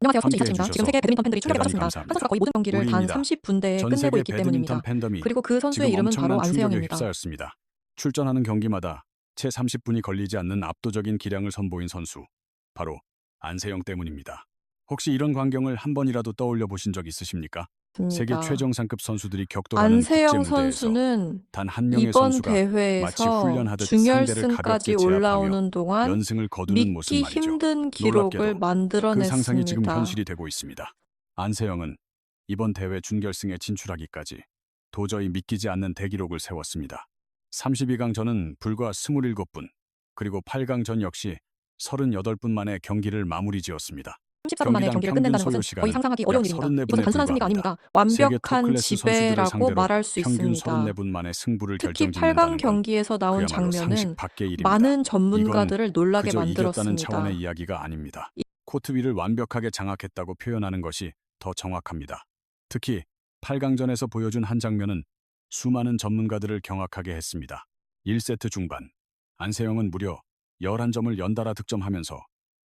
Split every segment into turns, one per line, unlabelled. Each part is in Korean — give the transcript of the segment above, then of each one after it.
안녕하세요. 선수
함께해
이사치입니다. 지금
주셔서
세계 배드민턴 팬들이 충격에
대단히
빠졌습니다. 한
감사합니다.
선수가 거의 모든 경기를 단
우리입니다.
30분대에
전
끝내고
세계
있기
배드민턴
때문입니다.
팬덤이
그리고 그 선수의
지금
이름은 바로
엄청난 충격에
안세영입니다.
휩싸였습니다. 출전하는 경기마다 채 30분이 걸리지 않는 압도적인 기량을 선보인 선수, 바로 안세영 때문입니다. 혹시 이런 광경을 한 번이라도 떠올려 보신 적 있으십니까? 세계
맞습니다.
최정상급 선수들이 격돌하는 국제
안세영
무대에서
선수는
단 한 명의
이번
선수가 마치
대회에서
훈련하듯 상대를 가볍게
준결승까지
제압하며
올라오는 동안
연승을 거두는 모습
믿기
말이죠.
힘든 기록을
놀랍게도 그 상상이 지금
만들어냈습니다.
현실이 되고 있습니다. 안세영은 이번 대회 준결승에 진출하기까지 도저히 믿기지 않는 대기록을 세웠습니다. 32강 전은 불과 27분, 그리고 8강 전 역시 38분 만에 경기를 마무리 지었습니다.
34분 만에 경기를 끝낸다는 것은 거의 상상하기 어려운 일입니다. 이것은 단순한 승리가 아닙니다.
세계 톱
완벽한
클래스 선수들을
지배라고
상대로
말할 수
평균
있습니다.
34분 만에 승부를
특히
결정짓는다는
8강
건
경기에서 나온
그야말로 상식
장면은
밖의 일입니다.
많은
이건
전문가들을 놀라게
그저 이겼다는 차원의
만들었습니다.
이야기가 아닙니다. 코트 위를 완벽하게 장악했다고 표현하는 것이 더 정확합니다. 특히 8강전에서 보여준 한 장면은 수많은 전문가들을 경악하게 했습니다. 1세트 중반, 안세영은 무려 11점을 연달아 득점하면서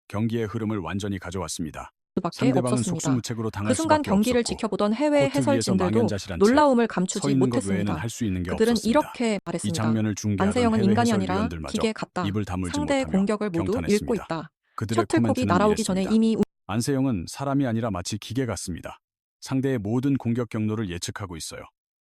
경기의 흐름을 완전히 가져왔습니다.
밖에
상대방은
없었습니다.
속수무책으로
그
당할
순간
수밖에
경기를
없었고
지켜보던 해외
코트 위에서
해설진들도
망연자실한 채
놀라움을
서
감추지
있는 것 외에는
못했습니다.
할 수 있는 게
그들은
없었습니다.
이렇게
이
말했습니다.
장면을 중계하던
안세영은
해외
인간이 아니라
해설위원들마저
기계 같다.
입을 다물지
상대
못하며
공격을 모두 읽고
경탄했습니다.
있다.
그들의
셔틀콕이
코멘트는
날아오기 전에
이랬습니다.
이미
안세영은 사람이 아니라 마치 기계 같습니다. 상대의 모든 공격 경로를 예측하고 있어요.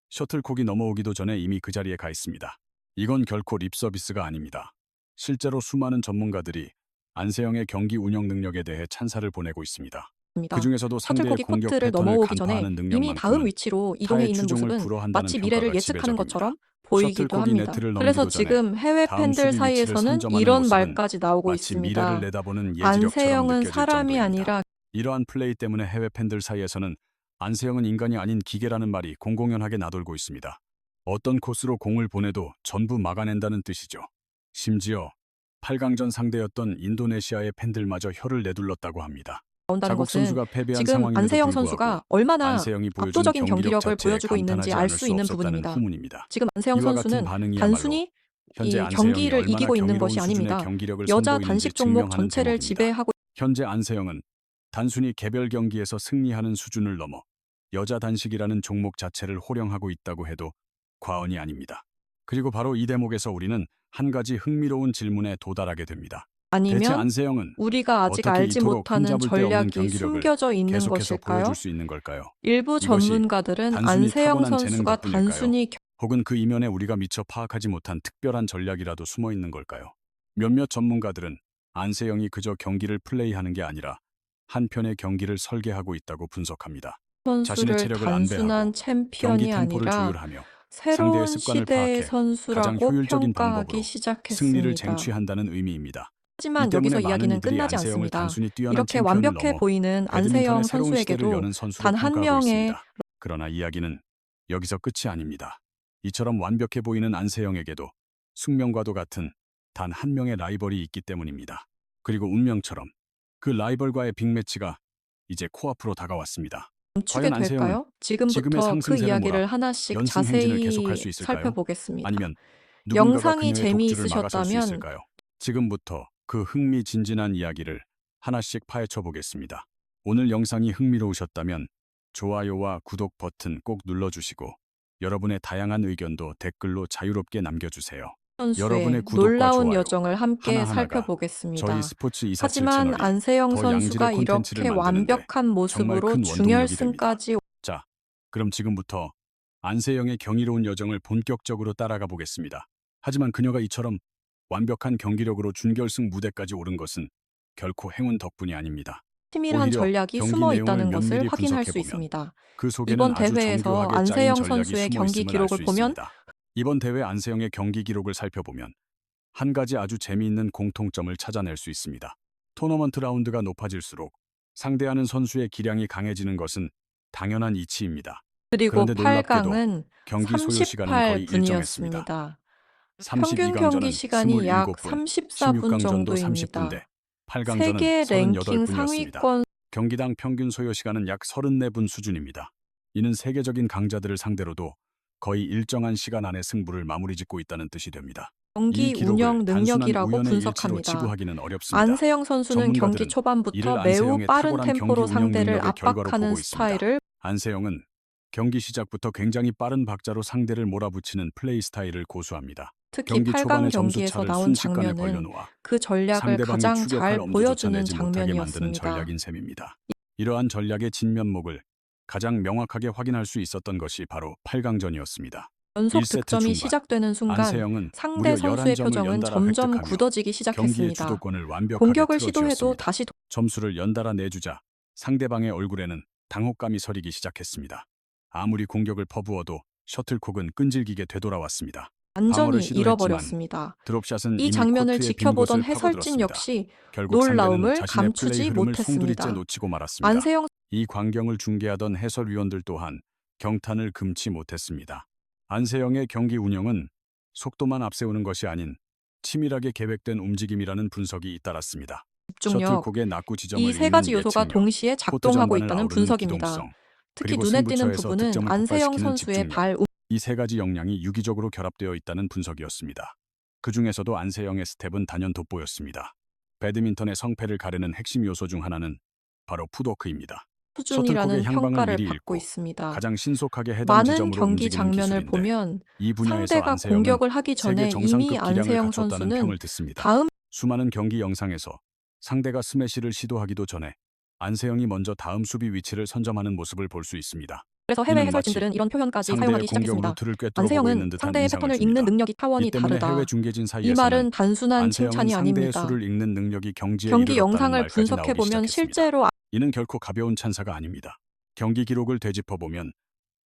셔틀콕이 넘어오기도 전에 이미 그 자리에 가 있습니다. 이건 결코 립서비스가 아닙니다. 실제로 수많은 전문가들이 안세영의 경기 운영 능력에 대해 찬사를 보내고 있습니다. 그 중에서도 상대의
셔틀콕이
공격
코트를
패턴을
넘어오기 전에
간파하는
이미 다음
능력만큼은
위치로 이동해
타의
있는
추종을
모습은
불허한다는
마치 미래를
평가가
예측하는
지배적입니다.
것처럼 보이기도
셔틀콕이
합니다.
네트를
그래서
넘기도 전에
지금 해외
다음
팬들
수비 위치를
사이에서는
선점하는
이런
모습은
말까지 나오고
마치 미래를
있습니다.
내다보는 예지력처럼
안세영은
느껴질
사람이
정도입니다.
아니라
이러한 플레이 때문에 해외 팬들 사이에서는 안세영은 인간이 아닌 기계라는 말이 공공연하게 나돌고 있습니다. 어떤 코스로 공을 보내도 전부 막아낸다는 뜻이죠. 심지어 8강전 상대였던 인도네시아의 팬들마저 혀를 내둘렀다고 합니다.
나온다는
자국
것은
선수가 패배한
지금
상황임에도
안세영
불구하고
선수가 얼마나
안세영이 보여준
압도적인
경기력
경기력을
자체에
보여주고 있는지
감탄하지
알
않을
수
수
있는
없었다는
부분입니다.
후문입니다.
지금 안세영
이와 같은
선수는
반응이야말로
단순히
현재
이
안세영이
경기를
얼마나
이기고 있는
경이로운
것이
수준의
아닙니다.
경기력을
여자
선보이는지
단식 종목
증명하는
전체를
대목입니다.
지배하고
현재 안세영은 단순히 개별 경기에서 승리하는 수준을 넘어 여자 단식이라는 종목 자체를 호령하고 있다고 해도 과언이 아닙니다. 그리고 바로 이 대목에서 우리는 한 가지 흥미로운 질문에 도달하게 됩니다. 대체
아니면
안세영은
우리가 아직
어떻게
알지
이토록
못하는
흠잡을 데 없는
전략이
경기력을
숨겨져 있는
계속해서 보여줄
것일까요?
수 있는 걸까요?
일부
이것이
전문가들은
단순히
안세영
타고난 재능
선수가
덕분일까요?
단순히
혹은 그 이면에 우리가 미처 파악하지 못한 특별한 전략이라도 숨어 있는 걸까요? 몇몇 전문가들은 안세영이 그저 경기를 플레이하는 게 아니라 한편의 경기를 설계하고 있다고 분석합니다. 자신의
선수를
체력을 안배하고
단순한
경기
챔피언이
템포를
아니라
조율하며 상대의
새로운
습관을
시대의
파악해 가장
선수라고
효율적인
평가하기
방법으로 승리를
시작했습니다.
쟁취한다는 의미입니다. 이
하지만
때문에
여기서
많은
이야기는
이들이
끝나지
안세영을
않습니다.
단순히 뛰어난
이렇게
챔피언을
완벽해
넘어
보이는
배드민턴의
안세영
새로운 시대를
선수에게도
여는 선수로
단 한
평가하고
명의
있습니다. 그러나 이야기는 여기서 끝이 아닙니다. 이처럼 완벽해 보이는 안세영에게도 숙명과도 같은 단 한 명의 라이벌이 있기 때문입니다. 그리고 운명처럼 그 라이벌과의 빅매치가 이제 코앞으로 다가왔습니다.
멈추게
과연 안세영은
될까요?
지금의
지금부터 그
상승세를 몰아
이야기를 하나씩
연승 행진을 계속할
자세히
수 있을까요?
살펴보겠습니다.
아니면 누군가가
영상이
그녀의 독주를 막아설 수
재미있으셨다면
있을까요? 지금부터 그 흥미진진한 이야기를 하나씩 파헤쳐 보겠습니다. 오늘 영상이 흥미로우셨다면 좋아요와 구독 버튼 꼭 눌러주시고 여러분의 다양한 의견도 댓글로 자유롭게 남겨주세요. 여러분의
선수의
구독과
놀라운
좋아요
여정을 함께
하나하나가 저희
살펴보겠습니다.
스포츠 247
하지만
채널이
안세영
더 양질의
선수가
콘텐츠를
이렇게
만드는데
완벽한
정말
모습으로
큰 원동력이 됩니다.
준결승까지
자, 그럼 지금부터 안세영의 경이로운 여정을 본격적으로 따라가 보겠습니다. 하지만 그녀가 이처럼 완벽한 경기력으로 준결승 무대까지 오른 것은 결코 행운 덕분이 아닙니다.
치밀한
오히려
전략이
경기
숨어
내용을
있다는 것을
면밀히
확인할 수
분석해보면
있습니다.
그 속에는
이번
아주
대회에서
정교하게 짜인
안세영
전략이
선수의
숨어
경기
있음을 알
기록을
수
보면
있습니다. 이번 대회 안세영의 경기 기록을 살펴보면 한 가지 아주 재미있는 공통점을 찾아낼 수 있습니다. 토너먼트 라운드가 높아질수록 상대하는 선수의 기량이 강해지는 것은 당연한 이치입니다.
그리고
그런데 놀랍게도
8강은
경기 소요 시간은 거의 일정했습니다.
38분이었습니다. 평균
32강전은
경기 시간이 약
27분,
34분
16강전도 30분대,
정도입니다.
8강전은
세계 랭킹
38분이었습니다.
상위권
경기당 평균 소요 시간은 약 34분 수준입니다. 이는 세계적인 강자들을 상대로도 거의 일정한 시간 안에 승부를 마무리 짓고 있다는 뜻이 됩니다. 이
경기
기록을
운영
단순한
능력이라고
우연의 일치로
분석합니다.
치부하기는 어렵습니다.
안세영 선수는 경기
전문가들은 이를
초반부터 매우
안세영의
빠른
탁월한 경기
템포로
운영
상대를
능력의 결과로
압박하는
보고 있습니다.
스타일을
안세영은 경기 시작부터 굉장히 빠른 박자로 상대를 몰아붙이는 플레이 스타일을 고수합니다.
특히
경기
8강
초반에
경기에서
점수차를
나온
순식간에
장면은
벌려놓아
그 전략을
상대방이
가장
추격할
잘
엄두조차
보여주는
내지 못하게 만드는
장면이었습니다.
전략인 셈입니다. 이러한 전략의 진면목을 가장 명확하게 확인할 수 있었던 것이 바로 8강전이었습니다.
연속
1세트
득점이
중반
시작되는 순간
안세영은
상대
무려
선수의
11점을
표정은
연달아
점점
획득하며
굳어지기
경기의
시작했습니다.
주도권을 완벽하게
공격을 시도해도
틀어쥐었습니다.
다시
점수를 연달아 내주자 상대방의 얼굴에는 당혹감이 서리기 시작했습니다. 아무리 공격을 퍼부어도 셔틀콕은 끈질기게 되돌아왔습니다. 방어를
완전히
시도했지만
잃어버렸습니다.
드롭샷은
이
이미
장면을
코트의 빈
지켜보던
곳을
해설진
파고들었습니다.
역시
결국 상대는
놀라움을
자신의 플레이
감추지
흐름을 송두리째
못했습니다.
놓치고 말았습니다.
안세영
이 광경을 중계하던 해설위원들 또한 경탄을 금치 못했습니다. 안세영의 경기 운영은 속도만 앞세우는 것이 아닌 치밀하게 계획된 움직임이라는 분석이 잇따랐습니다.
집중력,
셔틀콕의 낙구 지점을
이 세 가지
읽는
요소가
예측력,
동시에
코트
작동하고
전반을
있다는
아우르는
분석입니다.
기동성,
특히
그리고
눈에 띄는
승부처에서
부분은
득점을
안세영
폭발시키는
선수의
집중력,
발
이 세 가지 역량이 유기적으로 결합되어 있다는 분석이었습니다. 그 중에서도 안세영의 스텝은 단연 돋보였습니다. 배드민턴의 성패를 가르는 핵심 요소 중 하나는 바로 풋워크입니다.
수준이라는
셔틀콕의 향방을
평가를
미리
받고
읽고
있습니다.
가장 신속하게 해당
많은
지점으로
경기
움직이는
장면을
기술인데
보면
이 분야에서
상대가
안세영은
공격을 하기
세계
전에
정상급
이미
기량을
안세영
갖췄다는
선수는
평을 듣습니다.
다음
수많은 경기 영상에서 상대가 스매시를 시도하기도 전에 안세영이 먼저 다음 수비 위치를 선점하는 모습을 볼 수 있습니다.
그래서 해외
이는 마치
해설진들은 이런 표현까지
상대의
사용하기
공격
시작했습니다.
루트를 꿰뚫어 보고
안세영은
있는 듯한
상대의
인상을
패턴을
줍니다.
읽는 능력이 차원이
이 때문에
다르다.
해외 중계진
이
사이에서는
말은 단순한
안세영은
칭찬이
상대의
아닙니다.
수를 읽는 능력이 경지에
경기
이르렀다는
영상을
말까지
분석해
나오기
보면
시작했습니다.
실제로
이는 결코 가벼운 찬사가 아닙니다. 경기 기록을 되짚어보면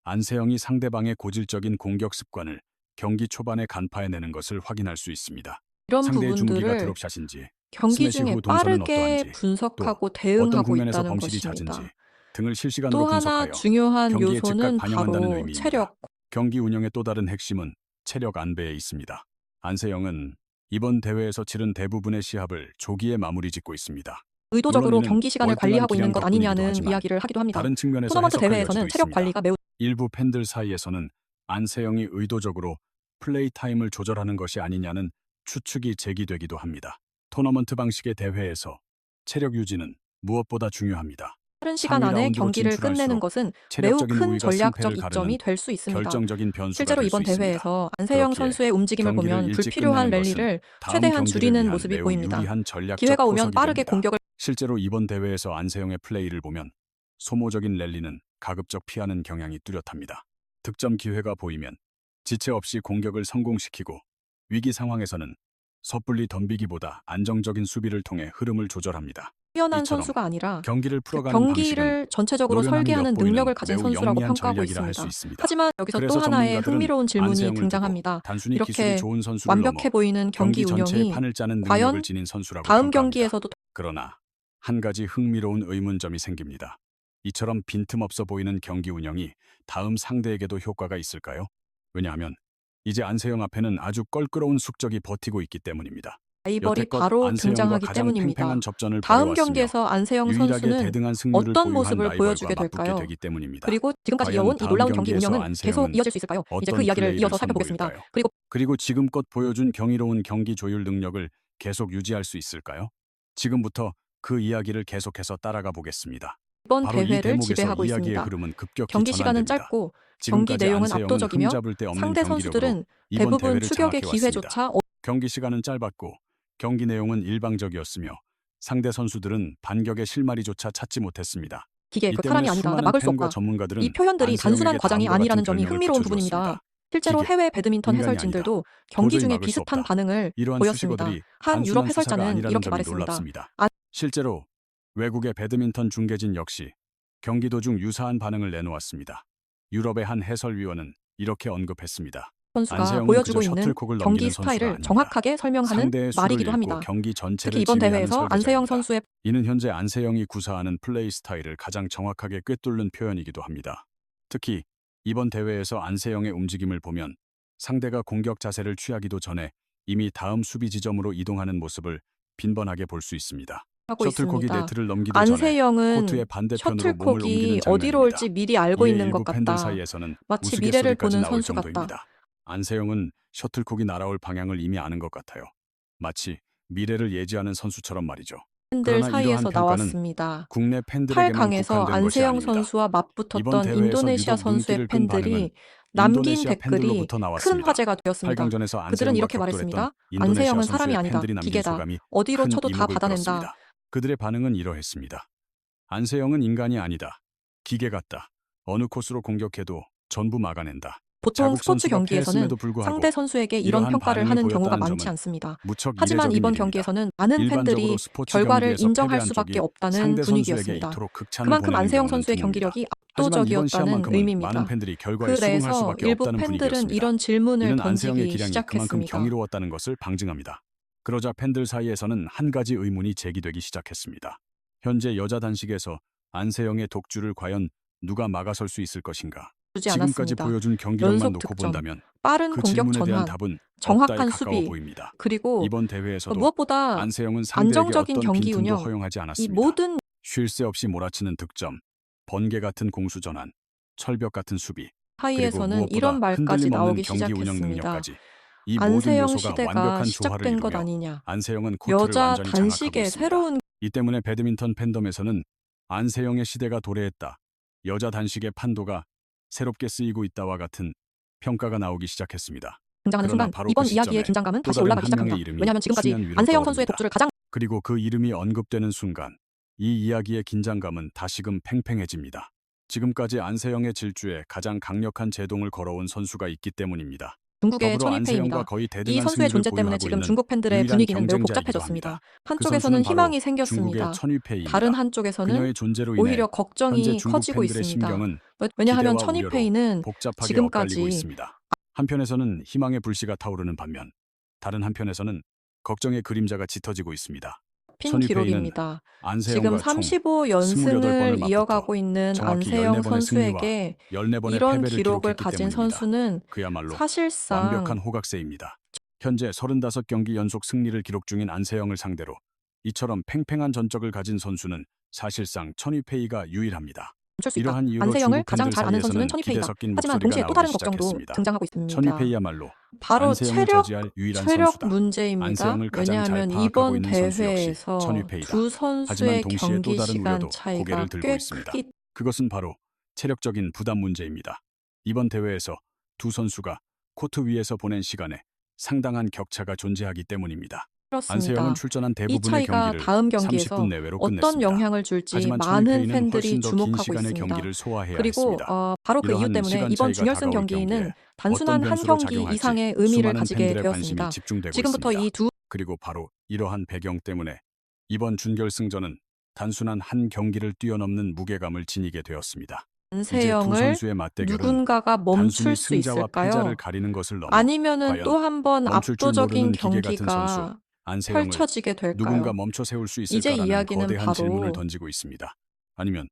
안세영이 상대방의 고질적인 공격 습관을 경기 초반에 간파해내는 것을 확인할 수 있습니다.
이런
상대의 중기가
부분들을
드롭샷인지
경기
스매시
중에
후 동선은
빠르게
어떠한지
분석하고
어떤
대응하고
국면에서
있다는
범실이
것입니다.
잦은지 등을 실시간으로
또 하나
분석하여
중요한
경기에 즉각
요소는
반영한다는
바로
의미입니다.
체력.
경기 운영의 또 다른 핵심은 체력 안배에 있습니다. 안세영은 이번 대회에서 치른 대부분의 시합을 조기에 마무리 짓고 있습니다.
의도적으로
물론 이는
경기 시간을
월등한
관리하고 있는
기량
것
덕분이기도
아니냐는
하지만
이야기를 하기도 합니다.
다른 측면에서
토너먼트
해석할
대회에서는
여지도
체력
있습니다.
관리가 매우
일부 팬들 사이에서는 안세영이 의도적으로 플레이 타임을 조절하는 것이 아니냐는 추측이 제기되기도 합니다. 토너먼트 방식의 대회에서 체력 유지는 무엇보다 중요합니다.
빠른 시간
상위
안에
라운드로
경기를 끝내는
진출할수록
것은 매우
체력적인
큰
우위가
전략적
승패를
이점이
가르는
될 수 있습니다.
결정적인 변수가
실제로
될 수
이번
있습니다.
대회에서 안세영
그렇기에
선수의 움직임을
경기를
보면
일찍
불필요한
끝내는 것은
랠리를
다음
최대한
경기를
줄이는
위한
모습이
매우
보입니다.
유리한 전략적
기회가 오면
포석이
빠르게
됩니다.
공격을
실제로 이번 대회에서 안세영의 플레이를 보면 소모적인 랠리는 가급적 피하는 경향이 뚜렷합니다. 득점 기회가 보이면 지체 없이 공격을 성공시키고 위기 상황에서는 섣불리 덤비기보다 안정적인 수비를 통해 흐름을 조절합니다.
뛰어난
이처럼
선수가 아니라
경기를 풀어가는 방식은
경기를 전체적으로
노련함이
설계하는
엿보이는
능력을 가진
매우
선수라고
영리한
평가하고
전략이라 할
있습니다.
수 있습니다.
하지만 여기서
그래서
또 하나의
전문가들은
흥미로운 질문이
안세영을 두고
등장합니다.
단순히 기술이
이렇게
좋은 선수를
완벽해
넘어
보이는 경기
전체의
운영이
판을 짜는
과연
능력을 지닌 선수라고
다음
평가합니다.
경기에서도
그러나 한 가지 흥미로운 의문점이 생깁니다. 이처럼 빈틈없어 보이는 경기 운영이 다음 상대에게도 효과가 있을까요? 왜냐하면 이제 안세영 앞에는 아주 껄끄러운 숙적이 버티고 있기 때문입니다.
라이벌이
여태껏
바로
안세영과
등장하기
가장
때문입니다.
팽팽한 접전을
다음
벌여왔으며
경기에서 안세영
유일하게
선수는
대등한 승률을
어떤
보유한
모습을
라이벌과
보여주게
맞붙게
될까요?
되기 때문입니다.
그리고 지금까지
과연
이어온 이
다음
놀라운 경기
경기에서
운영은 계속
안세영은
이어질 수 있을까요? 이제 그
어떤
이야기를
플레이를
이어서 살펴보겠습니다.
선보일까요? 그리고 지금껏 보여준 경이로운 경기 조율 능력을 계속 유지할 수 있을까요? 지금부터 그 이야기를 계속해서 따라가 보겠습니다.
이번
바로 이
대회를
대목에서
지배하고
이야기의
있습니다.
흐름은 급격히
경기 시간은
전환됩니다.
짧고 경기
지금까지
내용은
안세영은
압도적이며
흠잡을 데 없는
상대
경기력으로
선수들은
이번
대부분
대회를
추격의
장악해왔습니다.
기회조차
경기 시간은 짧았고 경기 내용은 일방적이었으며 상대 선수들은 반격의 실마리조차 찾지 못했습니다.
기계
이
그
때문에
사람이 아니다.
수많은
막을 수
팬과
없다.
전문가들은
이 표현들이 단순한
안세영에게
과장이
다음과
아니라는
같은
점이
별명을
흥미로운
붙여주었습니다.
부분입니다. 실제로
기계,
해외 배드민턴
인간이
해설진들도 경기
도저히
중에
막을 수
비슷한
없다.
반응을
이러한
보였습니다.
수식어들이
한 유럽
단순한 수사가
해설자는
아니라는
이렇게
점이
말했습니다.
놀랍습니다. 실제로 외국의 배드민턴 중계진 역시 경기 도중 유사한 반응을 내놓았습니다. 유럽의 한 해설위원은 이렇게 언급했습니다.
선수가
안세영은
보여주고
그저
있는
셔틀콕을
경기
넘기는 선수가
스타일을
아닙니다.
정확하게 설명하는
상대의 수를
말이기도
읽고
합니다.
경기 전체를
특히 이번
지휘하는
대회에서 안세영
설계자입니다.
선수의
이는 현재 안세영이 구사하는 플레이 스타일을 가장 정확하게 꿰뚫는 표현이기도 합니다. 특히 이번 대회에서 안세영의 움직임을 보면 상대가 공격 자세를 취하기도 전에 이미 다음 수비 지점으로 이동하는 모습을 빈번하게 볼 수 있습니다.
하고
셔틀콕이
있습니다.
네트를 넘기도 전에
안세영은
코트의 반대편으로 몸을 옮기는
셔틀콕이
장면입니다.
어디로 올지 미리 알고
이에
있는
일부
것
팬들
같다.
사이에서는
마치
우스갯소리까지
미래를 보는
나올
선수 같다.
정도입니다. 안세영은 셔틀콕이 날아올 방향을 이미 아는 것 같아요. 마치 미래를 예지하는 선수처럼 말이죠.
팬들
그러나 이러한
사이에서
평가는
나왔습니다.
국내 팬들에게만
8강에서
국한된 것이
안세영
아닙니다.
선수와
이번
맞붙었던
대회에서
인도네시아
유독
선수의
눈길을 끈 반응은
팬들이 남긴
인도네시아
댓글이
팬들로부터
큰
나왔습니다.
화제가 되었습니다.
8강전에서
그들은
안세영과
이렇게
격돌했던
말했습니다.
인도네시아
안세영은 사람이
선수의
아니다.
팬들이 남긴
기계다.
소감이
어디로
큰
쳐도 다
이목을
받아낸다.
끌었습니다. 그들의 반응은 이러했습니다. 안세영은 인간이 아니다. 기계 같다. 어느 코스로 공격해도 전부 막아낸다.
보통
자국
스포츠
선수가
경기에서는
패했음에도 불구하고
상대 선수에게 이런
이러한
평가를
반응을
하는 경우가
보였다는
많지
점은
않습니다.
무척
하지만
이례적인
이번
일입니다.
경기에서는 많은
일반적으로
팬들이
스포츠
결과를
경기에서
인정할
패배한
수밖에
쪽이
없다는
상대 선수에게
분위기였습니다.
이토록 극찬을
그만큼
보내는
안세영
경우는
선수의
드뭅니다.
경기력이
하지만 이번
압도적이었다는
시합만큼은 많은
의미입니다.
팬들이 결과에 수긍할
그래서
수밖에
일부
없다는
팬들은
분위기였습니다.
이런 질문을
이는 안세영의
던지기
기량이 그만큼
시작했습니다.
경이로웠다는 것을 방증합니다. 그러자 팬들 사이에서는 한 가지 의문이 제기되기 시작했습니다. 현재 여자 단식에서 안세영의 독주를 과연 누가 막아설 수 있을 것인가?
주지
지금까지
않았습니다.
보여준 경기력만
연속
놓고
득점,
본다면
빠른
그
공격
질문에 대한
전환,
답은 없다에
정확한
가까워
수비,
보입니다.
그리고
이번 대회에서도
무엇보다
안세영은 상대에게
안정적인
어떤
경기
빈틈도
운영,
허용하지
이
않았습니다.
모든
쉴 새 없이 몰아치는 득점, 번개 같은 공수 전환, 철벽 같은 수비, 그리고
사이에서는
무엇보다
이런 말까지
흔들림 없는
나오기
경기 운영
시작했습니다.
능력까지 이 모든
안세영
요소가
시대가
완벽한 조화를
시작된 것
이루며
아니냐.
안세영은 코트를
여자
완전히 장악하고
단식의
있습니다.
새로운
이 때문에 배드민턴 팬덤에서는 안세영의 시대가 도래했다. 여자 단식의 판도가 새롭게 쓰이고 있다와 같은 평가가 나오기 시작했습니다.
등장하는
그러나
순간
바로
이번
그
이야기의
시점에
긴장감은
또
다시
다른
올라가기
한 명의
시작합니다.
이름이
왜냐하면 지금까지
수면 위로
안세영 선수의
떠오릅니다.
독주를 가장
그리고 그 이름이 언급되는 순간 이 이야기의 긴장감은 다시금 팽팽해집니다. 지금까지 안세영의 질주에 가장 강력한 제동을 걸어온 선수가 있기 때문입니다.
중국의
더불어 안세영과
천이페이입니다.
거의
이
대등한
선수의
승리를
존재 때문에
보유하고
지금
있는
중국 팬들의
유일한
분위기는 매우
경쟁자이기도
복잡해졌습니다.
합니다. 그
한쪽에서는
선수는 바로
희망이
중국의
생겼습니다.
천이페이입니다.
다른 한쪽에서는
그녀의 존재로 인해
오히려
현재
걱정이
중국
커지고
팬들의
있습니다.
심경은
왜냐하면
기대와 우려로
천이페이는
복잡하게 엇갈리고
지금까지
있습니다. 한편에서는 희망의 불씨가 타오르는 반면 다른 한편에서는 걱정의 그림자가 짙어지고 있습니다.
핀
천이페이는
기록입니다. 지금
안세영과 총
35연승을
28번을
이어가고 있는
정확히
안세영
14번의 승리와
선수에게
14번의
이런
패배를
기록을
기록했기
가진
때문입니다.
선수는
그야말로
사실상
완벽한 호각세입니다. 현재 35경기 연속 승리를 기록 중인 안세영을 상대로 이처럼 팽팽한 전적을 가진 선수는 사실상 천이페이가 유일합니다.
멈출 수 있다.
이러한 이유로
안세영을
중국
가장
팬들
잘 아는 선수는
사이에서는 기대
천이페이다.
섞인
하지만
목소리가
동시에 또
나오기
다른 걱정도
시작했습니다.
등장하고 있습니다.
천이페이야말로
바로
안세영을 저지할 유일한
체력
선수다.
문제입니다.
안세영을 가장 잘
왜냐하면
파악하고
이번
있는 선수 역시
대회에서
천이페이다.
두
하지만
선수의
동시에 또
경기
다른
시간
우려도
차이가
고개를 들고
꽤
있습니다.
크기
그것은 바로 체력적인 부담 문제입니다. 이번 대회에서 두 선수가 코트 위에서 보낸 시간에 상당한 격차가 존재하기 때문입니다. 안세영은
그렇습니다.
출전한
이
대부분의
차이가
경기를
다음
30분
경기에서
내외로
어떤
끝냈습니다.
영향을 줄지
하지만
많은
천이페이는
팬들이
훨씬 더 긴
주목하고
시간의
있습니다.
경기를 소화해야
그리고
했습니다.
바로 그 이유
이러한
때문에
시간
이번
차이가
준결승
다가올
경기는
경기에
단순한
어떤
한
변수로
경기
작용할지
이상의 의미를
수많은
가지게
팬들의 관심이
되었습니다.
집중되고
지금부터
있습니다.
이 두
그리고 바로 이러한 배경 때문에 이번 준결승전은 단순한 한 경기를 뛰어넘는 무게감을 지니게 되었습니다. 이제 두
안세영을
선수의 맞대결은
누군가가 멈출
단순히
수
승자와 패자를
있을까요?
가리는 것을 넘어
아니면은
과연
또 한 번
멈출 줄
압도적인
모르는 기계 같은 선수
경기가
안세영을
펼쳐지게
누군가
될까요?
멈춰 세울 수
이제
있을까라는
이야기는
거대한 질문을
바로
던지고 있습니다. 아니면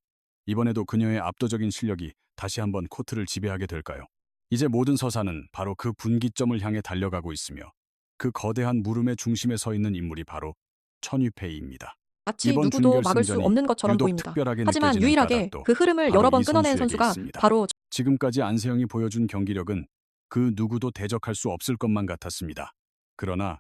이번에도 그녀의 압도적인 실력이 다시 한번 코트를 지배하게 될까요? 이제 모든 서사는 바로 그 분기점을 향해 달려가고 있으며 그 거대한 물음의 중심에 서 있는 인물이 바로 천유페이입니다.
마치
이번
누구도 막을 수
준결승전이
없는 것처럼
유독
보입니다.
특별하게
하지만
느껴지는
유일하게
까닭도
그 흐름을
바로
여러 번
이
끊어낸
선수에게
선수가
있습니다.
바로
지금까지 안세영이 보여준 경기력은 그 누구도 대적할 수 없을 것만 같았습니다. 그러나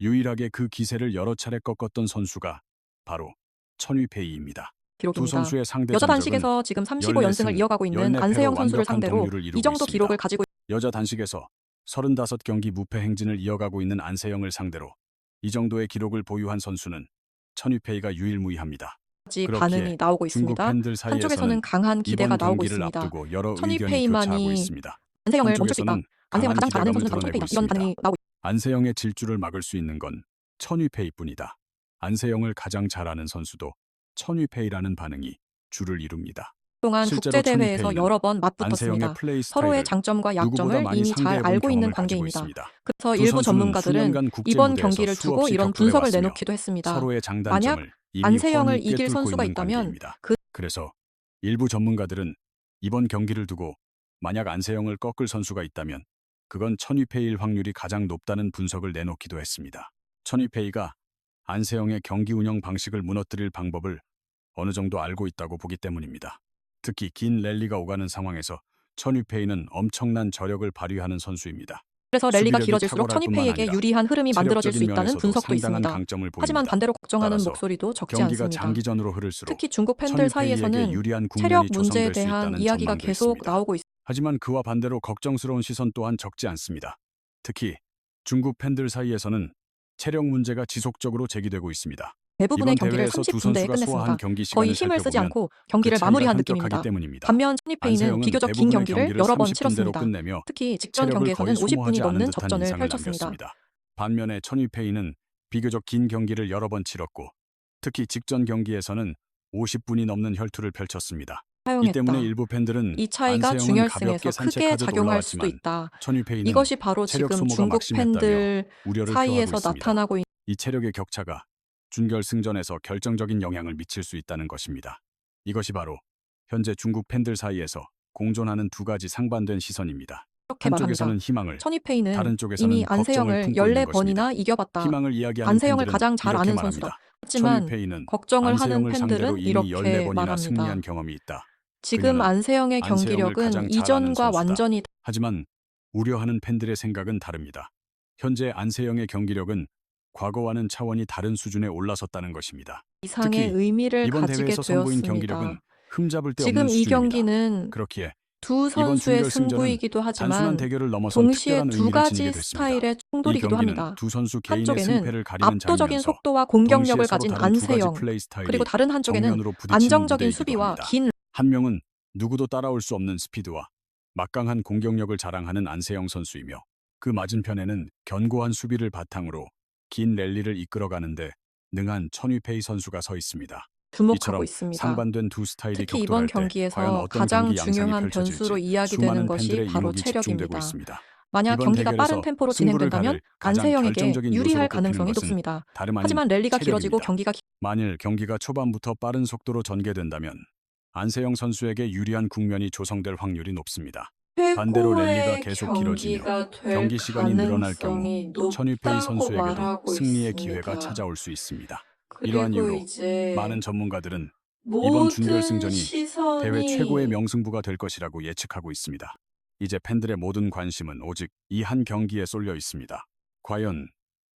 유일하게 그 기세를 여러 차례 꺾었던 선수가 바로 천유페이입니다. 두
기록입니다.
선수의 상대
여자
전적은
단식에서 지금 35연승을
14승,
이어가고 있는
14패로
안세영 선수를
완벽한
상대로
동률을
이
이루고
정도
있습니다.
기록을 가지고
여자 단식에서 35경기 무패 행진을 이어가고 있는 안세영을 상대로 이 정도의 기록을 보유한 선수는 천유페이가 유일무이합니다.
있는
그렇기에
반응이 나오고
중국
있습니다.
팬들 사이에서는
한쪽에서는 강한 기대가
이번
나오고
경기를
있습니다.
앞두고 여러 의견이 교차하고
천이페이만이
있습니다.
안세영을 멈출 수 있다.
한쪽에서는
안세영을
강한
가장 잘하는
기대감을
선수는 바로
드러내고
천이페이다. 이런
있습니다.
반응이 나오고
안세영의 질주를 막을 수 있는 건 천유페이뿐이다. 안세영을 가장 잘 아는 선수도 천유페이라는 반응이 주를 이룹니다.
동안
실제로
국제대회에서
천이페이는
여러 번
안세영의
맞붙었습니다.
플레이
서로의
스타일을
장점과
누구보다
약점을
많이
이미 잘
상대해본
알고 있는
경험을 가지고
관계입니다.
있습니다.
그래서
두
일부
선수는
전문가들은
수년간 국제
이번
무대에서
경기를 두고
수없이
이런
격돌해
분석을
왔으며
내놓기도 했습니다.
서로의
만약
장단점을 이미
안세영을
훤히
이길
꿰뚫고
선수가
있는
있다면
관계입니다.
그
그래서 일부 전문가들은 이번 경기를 두고 만약 안세영을 꺾을 선수가 있다면 그건 천유페이일 확률이 가장 높다는 분석을 내놓기도 했습니다. 천유페이가 안세영의 경기 운영 방식을 무너뜨릴 방법을 어느 정도 알고 있다고 보기 때문입니다. 특히 긴 랠리가 오가는 상황에서 천유페이는 엄청난 저력을 발휘하는 선수입니다.
그래서 랠리가
수비력이
길어질수록
탁월할 뿐만
천이페이에게
아니라
유리한 흐름이 만들어질 수
체력적인
있다는
면에서도
분석도
상당한
있습니다.
강점을
하지만
보입니다.
반대로 걱정하는
따라서
목소리도 적지
경기가
않습니다.
장기전으로 흐를수록
특히 중국 팬들
천이페이에게
사이에서는
유리한
체력
국면이
문제에
조성될 수
대한
있다는
이야기가
전망도
계속
있습니다.
나오고 있습니다.
하지만 그와 반대로 걱정스러운 시선 또한 적지 않습니다. 특히 중국 팬들 사이에서는 체력 문제가 지속적으로 제기되고 있습니다.
대부분의
이번
경기를
대회에서 두
30분대에
선수가 소화한
끝냈습니다.
경기
거의
시간을
힘을 쓰지
살펴보면
않고
그
경기를
차이가
마무리한
현격하기
느낌입니다.
때문입니다.
반면 천이페이는
안세영은
비교적 긴
대부분의
경기를
경기를
여러 번
30분대로
치렀습니다.
끝내며
특히 직전
체력을
경기에서는
거의
50분이
소모하지 않는
넘는
듯한
접전을
인상을
펼쳤습니다.
남겼습니다. 반면에 천이페이는 비교적 긴 경기를 여러 번 치렀고 특히 직전 경기에서는 50분이 넘는 혈투를 펼쳤습니다. 이 때문에
사용했다.
일부 팬들은
이 차이가
안세영은 가볍게
준결승에서 크게
산책하듯
작용할 수도
올라왔지만
있다.
천이페이는
이것이 바로
체력
지금
소모가
중국
막심했다며
팬들
우려를 표하고
사이에서
있습니다.
나타나고 있는
이 체력의 격차가 준결승전에서 결정적인 영향을 미칠 수 있다는 것입니다. 이것이 바로 현재 중국 팬들 사이에서 공존하는 두 가지 상반된 시선입니다.
이렇게 말합니다.
한쪽에서는 희망을,
천이페이는
다른 쪽에서는
이미
걱정을
안세영을
품고 있는
14번이나 이겨봤다.
희망을 이야기하는
안세영을
팬들은
가장 잘
이렇게
아는
말합니다.
선수다. 하지만
천이페이는
걱정을 하는
안세영을 상대로
팬들은
이미
이렇게
14번이나
말합니다.
승리한 경험이 있다.
지금
그녀는
안세영의
안세영을
경기력은
가장 잘 아는
이전과
선수다.
완전히
하지만 우려하는 팬들의 생각은 다릅니다. 현재 안세영의 경기력은 과거와는 차원이 다른 수준에 올라섰다는 것입니다.
이상의
특히
의미를
이번
가지게
대회에서 선보인
되었습니다.
경기력은 흠잡을 데
지금
없는
이
수준입니다.
경기는
그렇기에
두
이번
선수의
준결승전은
승부이기도
단순한
하지만
대결을 넘어선
동시에
특별한
두
의미를
가지
지니게 됐습니다.
스타일의
이
충돌이기도
경기는
합니다.
두 선수 개인의
한쪽에는
승패를 가리는
압도적인
장면이면서
속도와
동시에
공격력을
서로
가진
다른 두 가지
안세영,
플레이 스타일이
그리고 다른 한쪽에는
정면으로 부딪히는
안정적인
무대이기도
수비와
합니다.
긴
한 명은 누구도 따라올 수 없는 스피드와 막강한 공격력을 자랑하는 안세영 선수이며 그 맞은편에는 견고한 수비를 바탕으로 긴 랠리를 이끌어가는데 능한 천위페이 선수가 서 있습니다.
주목하고
이처럼
있습니다.
상반된 두 스타일이
특히 이번
격돌할 때 과연
경기에서
어떤
가장
경기 양상이
중요한
펼쳐질지
변수로 이야기되는
수많은
것이
팬들의
바로
이목이 집중되고
체력입니다.
있습니다.
만약
이번
경기가 빠른
대결에서
템포로
승부를
진행된다면
가를 가장
안세영에게
결정적인
유리할
요소로 꼽히는
가능성이
것은
높습니다.
다름 아닌
하지만 랠리가 길어지고
체력입니다.
경기가
만일 경기가 초반부터 빠른 속도로 전개된다면 안세영 선수에게 유리한 국면이 조성될 확률이 높습니다. 반대로 랠리가 계속 길어지며 경기 시간이 늘어날 경우 천위페이 선수에게도 승리의 기회가 찾아올 수 있습니다. 이러한 이유로 많은 전문가들은 이번 준결승전이 대회 최고의 명승부가 될 것이라고 예측하고 있습니다. 이제 팬들의 모든 관심은 오직 이 한 경기에 쏠려 있습니다. 과연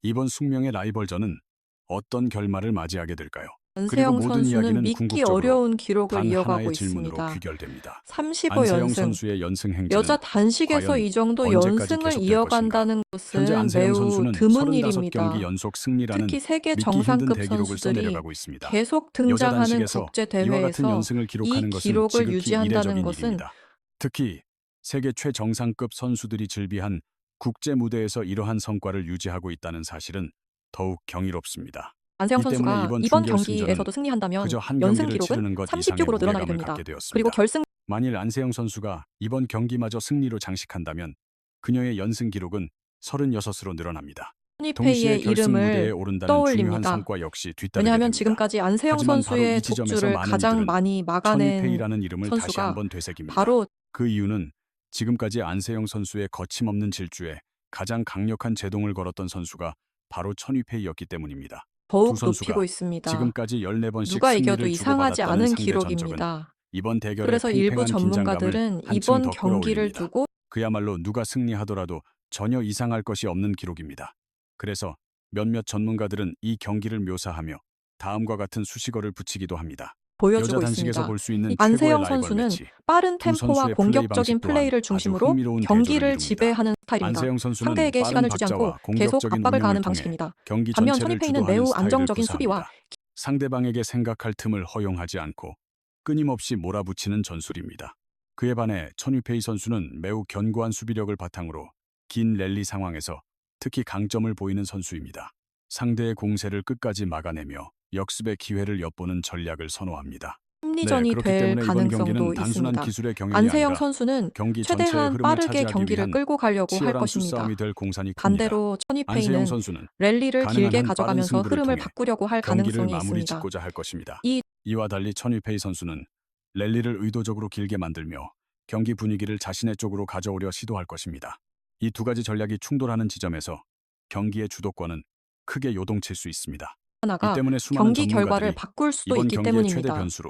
이번 숙명의 라이벌전은 어떤 결말을 맞이하게 될까요? 그리고
안세영
모든
선수는
이야기는
믿기
궁극적으로
어려운 기록을
단
이어가고
하나의 질문으로
있습니다.
귀결됩니다.
35
안세영
연승.
선수의 연승 행진은
여자 단식에서
과연
이 정도
언제까지
연승을
계속될
이어간다는
현재
것은
안세영
매우
선수는
드문
35경기
일입니다.
연속 승리라는
특히 세계
믿기 힘든
정상급
대기록을
선수들이
써내려가고 있습니다.
계속
여자
등장하는
단식에서
국제
이와 같은
대회에서
연승을
이
기록하는 것은
기록을
지극히
유지한다는
이례적인
것은
일입니다. 특히 세계 최정상급 선수들이 즐비한 국제 무대에서 이러한 성과를 유지하고 있다는 사실은 더욱 경이롭습니다.
안세영
이 때문에
선수가
이번
이번
준결승전은
경기에서도 승리한다면
그저 한
연승
경기를
기록은
치르는 것 이상의
30쪽으로 늘어나게
무게감을
됩니다.
갖게 되었습니다.
그리고 결승
만일 안세영 선수가 이번 경기마저 승리로 장식한다면 그녀의 연승 기록은 36으로 늘어납니다. 동시에
천이페이의
결승 무대에
이름을
오른다는 중요한
떠올립니다.
성과 역시 뒤따르게
왜냐하면
됩니다.
지금까지 안세영
하지만 바로
선수의
이 지점에서
독주를
많은
가장
이들은
많이 막아낸
천이페이라는 이름을 다시
선수가
한번 되새깁니다.
바로
그 이유는 지금까지 안세영 선수의 거침없는 질주에 가장 강력한 제동을 걸었던 선수가 바로 천이페이였기 때문입니다.
더욱
두 선수가
높이고 있습니다.
지금까지 14번씩
누가 이겨도
승리를
이상하지
주고받았다는
않은
상대 전적은
기록입니다.
이번 대결의
그래서 일부
팽팽한 긴장감을
전문가들은
한층
이번
더
경기를
끌어올립니다.
두고
그야말로 누가 승리하더라도 전혀 이상할 것이 없는 기록입니다. 그래서 몇몇 전문가들은 이 경기를 묘사하며 다음과 같은 수식어를 붙이기도 합니다. 여자
보여주고
단식에서
있습니다.
볼 수 있는
안세영
최고의 라이벌
선수는
매치.
빠른
두
템포와
선수의 플레이
공격적인
방식 또한
플레이를
아주
중심으로
흥미로운
경기를
대조를 이룹니다.
지배하는 스타일입니다.
안세영 선수는
상대에게
빠른
시간을 주지 않고
박자와
계속
공격적인
압박을
운영을
가하는
통해
방식입니다.
경기
반면
전체를
천이페이는
주도하는
매우
스타일을
안정적인 수비와
구사합니다. 상대방에게 생각할 틈을 허용하지 않고 끊임없이 몰아붙이는 전술입니다. 그에 반해 천이페이 선수는 매우 견고한 수비력을 바탕으로 긴 랠리 상황에서 특히 강점을 보이는 선수입니다. 상대의 공세를 끝까지 막아내며 역습의 기회를 엿보는 전략을 선호합니다.
심리전이
그렇기
될
때문에 이번 경기는
가능성도
단순한
있습니다.
기술의 경연이
안세영
아니라
선수는
경기 전체의
최대한
흐름을
빠르게
차지하기
경기를
위한
끌고 가려고 할
치열한
것입니다.
수싸움이 될 공산이 큽니다.
반대로
안세영
천이페이는
선수는
랠리를
가능한
길게
한 빠른
가져가면서
승부를
흐름을
통해
바꾸려고 할
경기를
가능성이
마무리
있습니다.
짓고자 할 것입니다.
이
이와 달리 천이페이 선수는 랠리를 의도적으로 길게 만들며 경기 분위기를 자신의 쪽으로 가져오려 시도할 것입니다. 이 두 가지 전략이 충돌하는 지점에서 경기의 주도권은 크게 요동칠 수 있습니다. 이
하나가
때문에 수많은
경기 결과를
전문가들이
바꿀 수도
이번
있기
경기의 최대
때문입니다.
변수로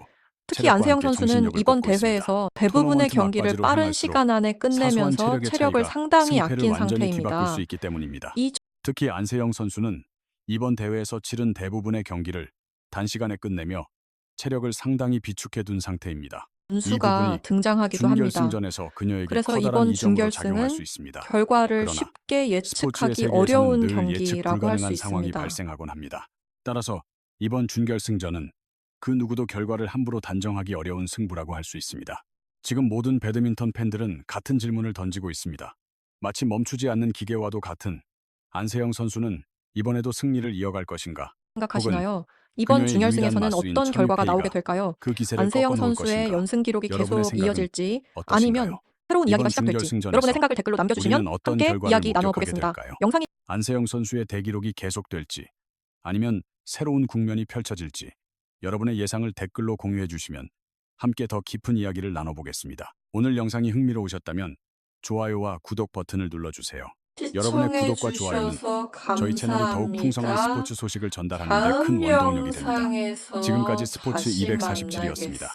특히
체력과
안세영
함께
선수는
정신력을
이번
꺾고 있습니다.
대회에서 대부분의
토너먼트
경기를
막바지로
빠른
향할수록
시간 안에
사소한
끝내면서
체력의
체력을
차이가
상당히
승패를
아낀
완전히 뒤바꿀
상태입니다.
수 있기 때문입니다.
이
특히 안세영 선수는 이번 대회에서 치른 대부분의 경기를 단시간에 끝내며 체력을 상당히 비축해 둔 상태입니다. 이
선수가
부분이
등장하기도 합니다.
준결승전에서 그녀에게
그래서
커다란
이번
이점으로 작용할 수
준결승은
있습니다.
결과를
그러나
쉽게
스포츠의
예측하기
세계에서는
어려운
늘 예측
경기라고 할 수
불가능한 상황이
있습니다.
발생하곤 합니다. 따라서 이번 준결승전은 그 누구도 결과를 함부로 단정하기 어려운 승부라고 할 수 있습니다. 지금 모든 배드민턴 팬들은 같은 질문을 던지고 있습니다. 마치 멈추지 않는 기계와도 같은 안세영 선수는 이번에도 승리를 이어갈 것인가?
생각하시나요? 이번
그녀의 유일한
준결승에서는
맞수인
어떤 결과가
천유페이가
나오게 될까요?
그 기세를
안세영
꺾어놓을
선수의
것인가?
연승 기록이
여러분의
계속
생각은
이어질지
어떠신가요?
아니면 새로운 이야기가
이번
시작될지
준결승전에서
여러분의 생각을 댓글로
우리는
남겨주시면
어떤
함께
결과를
이야기
목격하게
나눠보겠습니다.
될까요?
영상이
안세영 선수의 대기록이 계속될지 아니면 새로운 국면이 펼쳐질지 여러분의 예상을 댓글로 공유해 주시면 함께 더 깊은 이야기를 나눠보겠습니다. 오늘 영상이 흥미로우셨다면 좋아요와 구독 버튼을 눌러주세요. 여러분의 구독과 좋아요는 저희 채널이 더욱 풍성한 스포츠 소식을 전달하는 데 큰 원동력이 됩니다. 지금까지 스포츠 247이었습니다.